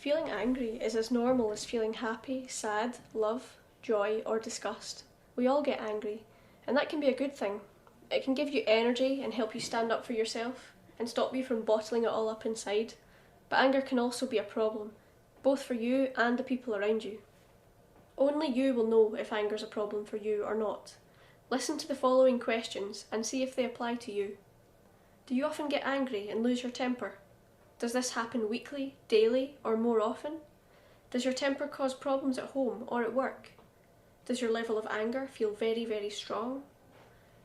Feeling angry is as normal as feeling happy, sad, love, joy, or disgust. We all get angry, and that can be a good thing. It can give you energy and help you stand up for yourself and stop you from bottling it all up inside. But anger can also be a problem, both for you and the people around you. Only you will know if anger is a problem for you or not. Listen to the following questions and see if they apply to you. Do you often get angry and lose your temper? Does this happen weekly, daily, or more often? Does your temper cause problems at home or at work? Does your level of anger feel very, very strong?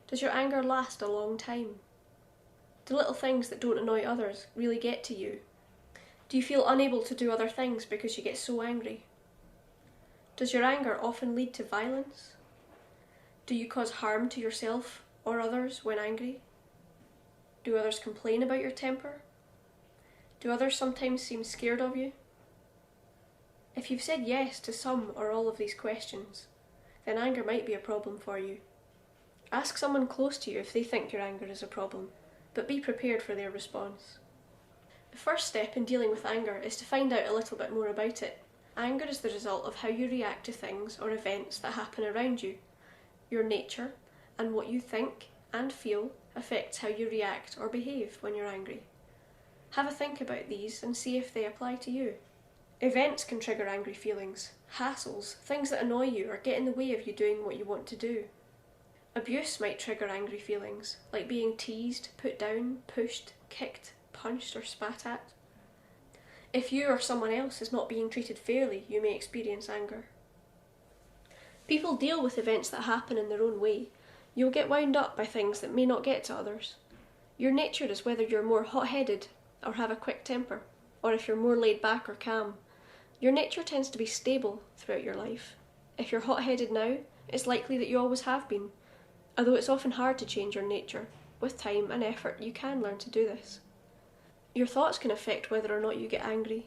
Does your anger last a long time? Do little things that don't annoy others really get to you? Do you feel unable to do other things because you get so angry? Does your anger often lead to violence? Do you cause harm to yourself or others when angry? Do others complain about your temper? Do others sometimes seem scared of you? If you've said yes to some or all of these questions, then anger might be a problem for you. Ask someone close to you if they think your anger is a problem, but be prepared for their response. The first step in dealing with anger is to find out a little bit more about it. Anger is the result of how you react to things or events that happen around you. Your nature and what you think and feel affects how you react or behave when you're angry. Have a think about these and see if they apply to you. Events can trigger angry feelings, hassles, things that annoy you or get in the way of you doing what you want to do. Abuse might trigger angry feelings, like being teased, put down, pushed, kicked, punched, or spat at. If you or someone else is not being treated fairly, you may experience anger. People deal with events that happen in their own way. You'll get wound up by things that may not get to others. Your nature is whether you're more hot-headed or have a quick temper, or if you're more laid back or calm. Your nature tends to be stable throughout your life. If you're hot-headed now, it's likely that you always have been. Although it's often hard to change your nature, with time and effort you can learn to do this. Your thoughts can affect whether or not you get angry.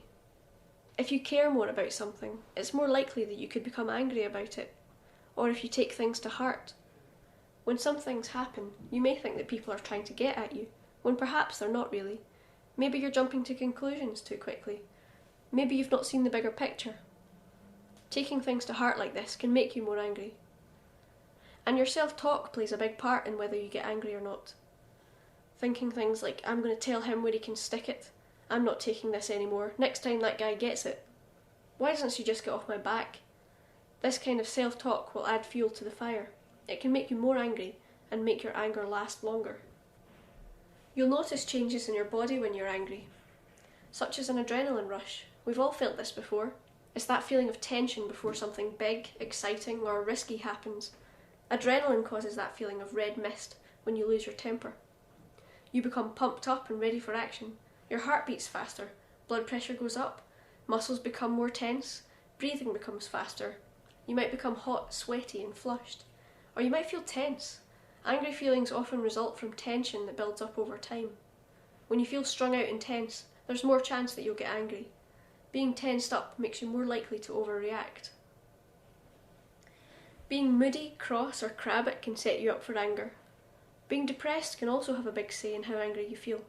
If you care more about something, it's more likely that you could become angry about it, or if you take things to heart. When some things happen, you may think that people are trying to get at you, when perhaps they're not really. Maybe you're jumping to conclusions too quickly. Maybe you've not seen the bigger picture. Taking things to heart like this can make you more angry. And your self-talk plays a big part in whether you get angry or not. Thinking things like, I'm going to tell him where he can stick it, I'm not taking this anymore, next time that guy gets it. Why doesn't she just get off my back? This kind of self-talk will add fuel to the fire. It can make you more angry and make your anger last longer. You'll notice changes in your body when you're angry, such as an adrenaline rush. We've all felt this before. It's that feeling of tension before something big, exciting, or risky happens. Adrenaline causes that feeling of red mist when you lose your temper. You become pumped up and ready for action. Your heart beats faster, blood pressure goes up, muscles become more tense, breathing becomes faster. You might become hot, sweaty, and flushed. Or you might feel tense. Angry feelings often result from tension that builds up over time. When you feel strung out and tense, there's more chance that you'll get angry. Being tensed up makes you more likely to overreact. Being moody, cross, or crabbit can set you up for anger. Being depressed can also have a big say in how angry you feel.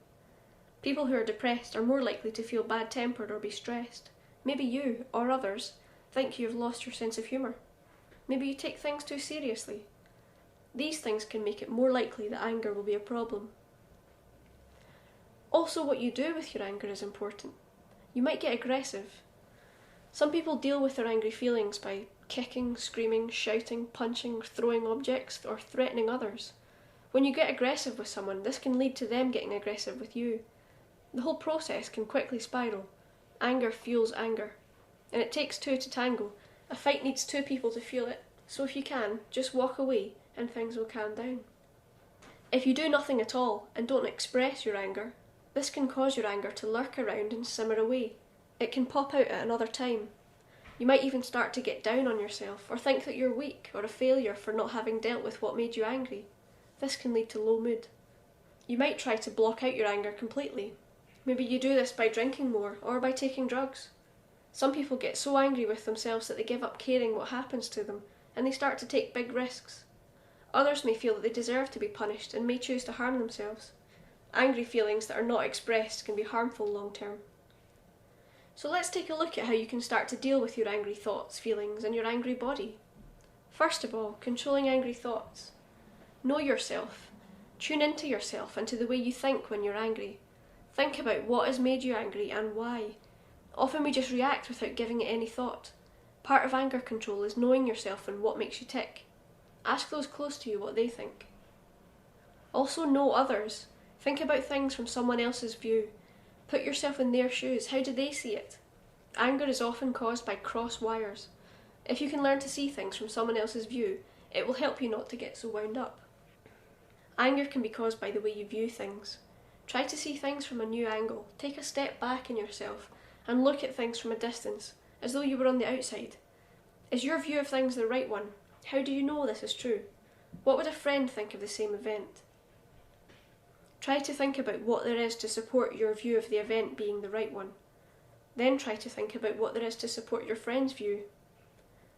People who are depressed are more likely to feel bad-tempered or be stressed. Maybe you, or others, think you have lost your sense of humour. Maybe you take things too seriously. These things can make it more likely that anger will be a problem. Also, what you do with your anger is important. You might get aggressive. Some people deal with their angry feelings by kicking, screaming, shouting, punching, throwing objects, or threatening others. When you get aggressive with someone, this can lead to them getting aggressive with you. The whole process can quickly spiral. Anger fuels anger, and it takes two to tango. A fight needs two people to feel it, so if you can, just walk away and things will calm down. If you do nothing at all and don't express your anger, this can cause your anger to lurk around and simmer away. It can pop out at another time. You might even start to get down on yourself or think that you're weak or a failure for not having dealt with what made you angry. This can lead to low mood. You might try to block out your anger completely. Maybe you do this by drinking more or by taking drugs. Some people get so angry with themselves that they give up caring what happens to them and they start to take big risks. Others may feel that they deserve to be punished and may choose to harm themselves. Angry feelings that are not expressed can be harmful long term. So let's take a look at how you can start to deal with your angry thoughts, feelings, and your angry body. First of all, controlling angry thoughts. Know yourself. Tune into yourself and to the way you think when you're angry. Think about what has made you angry and why. Often we just react without giving it any thought. Part of anger control is knowing yourself and what makes you tick. Ask those close to you what they think. Also know others. Think about things from someone else's view. Put yourself in their shoes. How do they see it? Anger is often caused by cross wires. If you can learn to see things from someone else's view, it will help you not to get so wound up. Anger can be caused by the way you view things. Try to see things from a new angle. Take a step back in yourself and look at things from a distance, as though you were on the outside. Is your view of things the right one? How do you know this is true? What would a friend think of the same event? Try to think about what there is to support your view of the event being the right one. Then try to think about what there is to support your friend's view.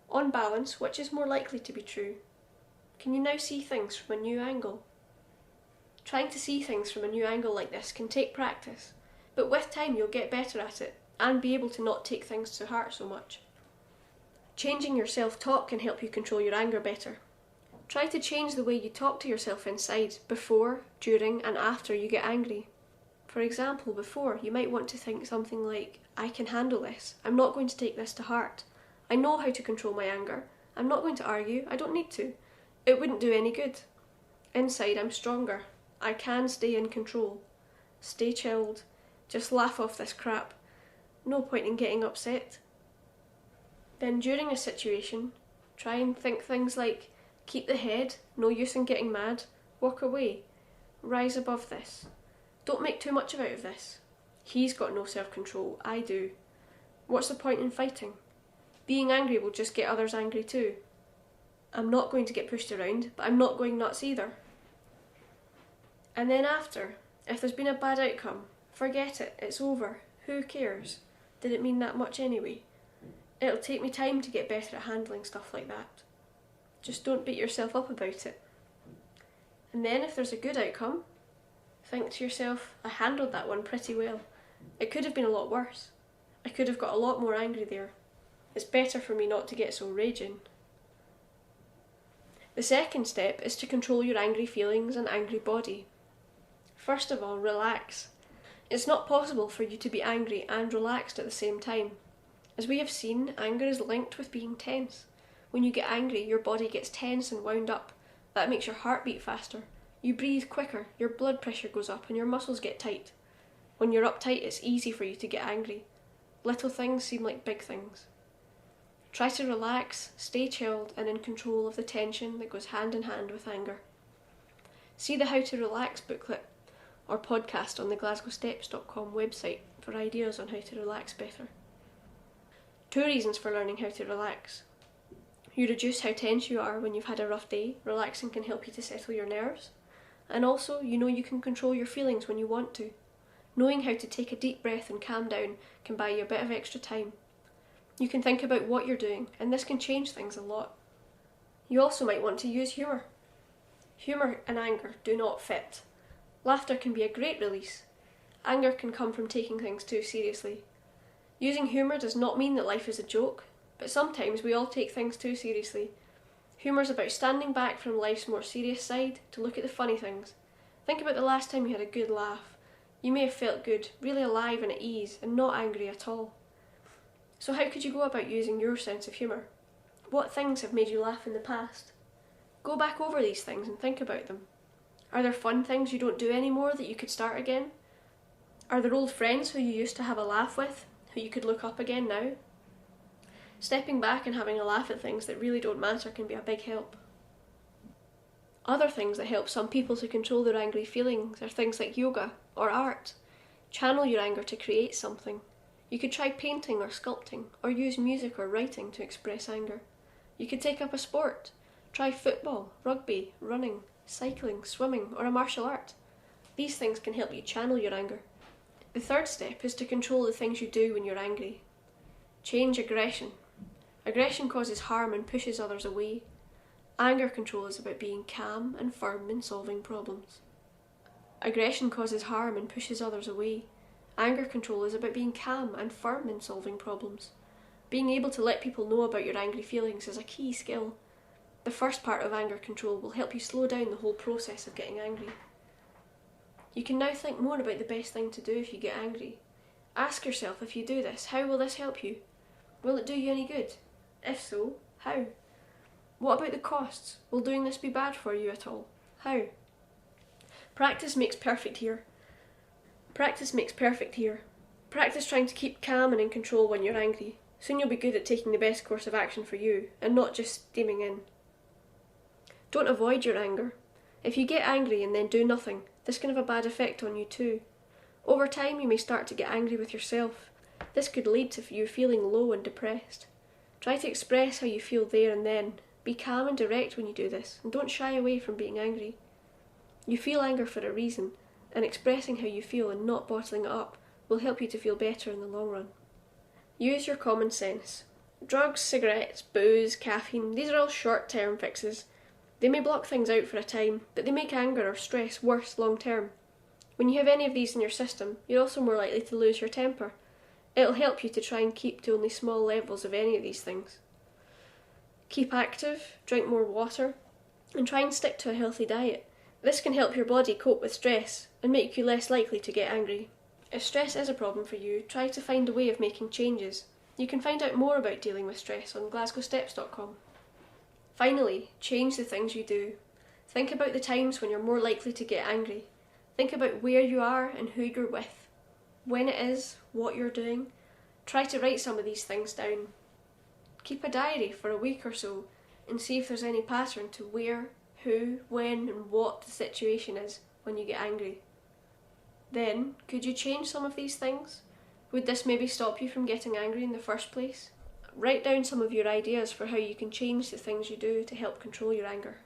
On balance, which is more likely to be true? Can you now see things from a new angle? Trying to see things from a new angle like this can take practice, but with time you'll get better at it and be able to not take things to heart so much. Changing your self-talk can help you control your anger better. Try to change the way you talk to yourself inside, before, during, and after you get angry. For example, before, you might want to think something like, I can handle this. I'm not going to take this to heart. I know how to control my anger. I'm not going to argue. I don't need to. It wouldn't do any good. Inside, I'm stronger. I can stay in control. Stay chilled. Just laugh off this crap. No point in getting upset. Then during a situation, try and think things like, keep the head, no use in getting mad, walk away, rise above this. Don't make too much out of this. He's got no self-control, I do. What's the point in fighting? Being angry will just get others angry too. I'm not going to get pushed around, but I'm not going nuts either. And then after, if there's been a bad outcome, forget it, it's over. Who cares? Did it mean that much anyway? It'll take me time to get better at handling stuff like that. Just don't beat yourself up about it. And then if there's a good outcome, think to yourself, I handled that one pretty well. It could have been a lot worse. I could have got a lot more angry there. It's better for me not to get so raging. The second step is to control your angry feelings and angry body. First of all, relax. It's not possible for you to be angry and relaxed at the same time. As we have seen, anger is linked with being tense. When you get angry, your body gets tense and wound up. That makes your heart beat faster. You breathe quicker, your blood pressure goes up and your muscles get tight. When you're uptight, it's easy for you to get angry. Little things seem like big things. Try to relax, stay chilled and in control of the tension that goes hand in hand with anger. See the How to Relax booklet or podcast on the glasgowsteps.com website for ideas on how to relax better. 2 reasons for learning how to relax. You reduce how tense you are when you've had a rough day. Relaxing can help you to settle your nerves. And also, you know you can control your feelings when you want to. Knowing how to take a deep breath and calm down can buy you a bit of extra time. You can think about what you're doing, and this can change things a lot. You also might want to use humour. Humour and anger do not fit. Laughter can be a great release. Anger can come from taking things too seriously. Using humour does not mean that life is a joke, but sometimes we all take things too seriously. Humour is about standing back from life's more serious side to look at the funny things. Think about the last time you had a good laugh. You may have felt good, really alive and at ease, and not angry at all. So how could you go about using your sense of humour? What things have made you laugh in the past? Go back over these things and think about them. Are there fun things you don't do anymore that you could start again? Are there old friends who you used to have a laugh with, who you could look up again now? Stepping back and having a laugh at things that really don't matter can be a big help. Other things that help some people to control their angry feelings are things like yoga or art. Channel your anger to create something. You could try painting or sculpting, or use music or writing to express anger. You could take up a sport. Try football, rugby, running, cycling, swimming, or a martial art. These things can help you channel your anger. The third step is to control the things you do when you're angry. Change aggression. Aggression causes harm and pushes others away. Anger control is about being calm and firm in solving problems. Aggression causes harm and pushes others away. Anger control is about being calm and firm in solving problems. Being able to let people know about your angry feelings is a key skill. The first part of anger control will help you slow down the whole process of getting angry. You can now think more about the best thing to do if you get angry. Ask yourself, if you do this, how will this help you? Will it do you any good? If so, how? What about the costs? Will doing this be bad for you at all? How? Practice makes perfect here. Practice makes perfect here. Practice trying to keep calm and in control when you're angry. Soon you'll be good at taking the best course of action for you, and not just steaming in. Don't avoid your anger. If you get angry and then do nothing, this can have a bad effect on you too. Over time you may start to get angry with yourself. This could lead to you feeling low and depressed. Try to express how you feel there and then. Be calm and direct when you do this, and don't shy away from being angry. You feel anger for a reason, and expressing how you feel and not bottling it up will help you to feel better in the long run. Use your common sense. Drugs, cigarettes, booze, caffeine, these are all short-term fixes. They may block things out for a time, but they make anger or stress worse long-term. When you have any of these in your system, you're also more likely to lose your temper. It'll help you to try and keep to only small levels of any of these things. Keep active, drink more water, and try and stick to a healthy diet. This can help your body cope with stress and make you less likely to get angry. If stress is a problem for you, try to find a way of making changes. You can find out more about dealing with stress on glasgowsteps.com. Finally, change the things you do. Think about the times when you're more likely to get angry. Think about where you are and who you're with, when it is, what you're doing. Try to write some of these things down. Keep a diary for a week or so and see if there's any pattern to where, who, when and what the situation is when you get angry. Then, could you change some of these things? Would this maybe stop you from getting angry in the first place? Write down some of your ideas for how you can change the things you do to help control your anger.